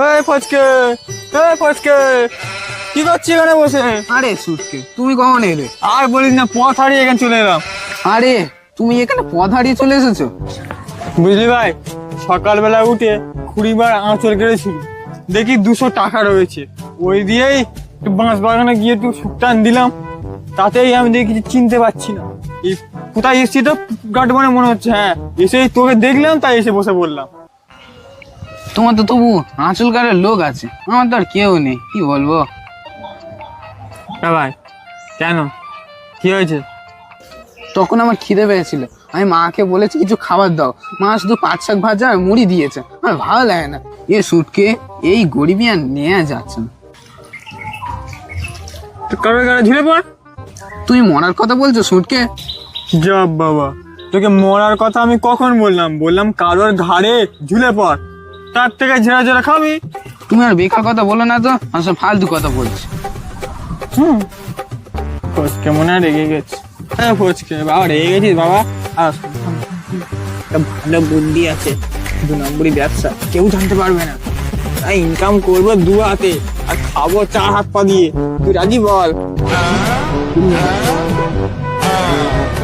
এই ফচকে, এই ফচকে, কি করছিস এখানে বসে? আরে সুটকে, তুমি কখন এলে? আর বলিস না, পথ হারিয়ে এখানে চলে এলাম। আরে তুমি এখানে পথ হারিয়ে চলে এসেছো? বুঝলি ভাই, সকালবেলা উঠে 20 বার আঁচল কেড়েছিল, দেখি 200 টাকা রয়েছে, ওই দিয়েই একটু বাঁশ বাগানে গিয়ে একটু শুকটান দিলাম, তাতেই আমি দেখি কিছু চিনতে পারছি না। এই কোথায় এসছি তো গাট মানে মনে হচ্ছে। হ্যাঁ, এসেই তোকে দেখলাম তাই এসে বসে বললাম। তোমার তো তবু আঁচলকারের লোক আছে, আমার তো আর কেউ নেই, কি বলবো। হ্যাঁ ভাই, কেন, কি হয়েছে? তখন আমার খিদে পেয়েছিল, আমি মাকে বলেছি কিছু খাবার দাও, মা শুধু পাট শাক ভাজা আর মুড়ি দিয়েছে, আমার ভালো লাগে না। এ সুটকে, এই গরিবি আর নেওয়া যাচ্ছে না। কারোর গাড়ি ঝুলে পড়। তুমি মরার কথা বলছো সুটকে? যা বাবা, তোকে মরার কথা আমি কখন বললাম? বললাম কারোর ঘাড়ে ঝুলে পড়, তার থেকে ঝেড়া ঝেড়া খাবি। তুমি আর বেকার কথা বলো না তো, আমি সব ফালতু কথা বলছি। ফচকে মনে হয় রেগে গেছে। হ্যাঁ ফচকে, বাবা রেগে গেছিস বাবা? আর একটা ভালো বুদ্ধি আছে, 2 নম্বরই ব্যবসা, কেউ জানতে পারবে না, তাই ইনকাম করবো 2 হাতে আর খাবো 4 হাত পা দিয়ে। তুই রাজি বল?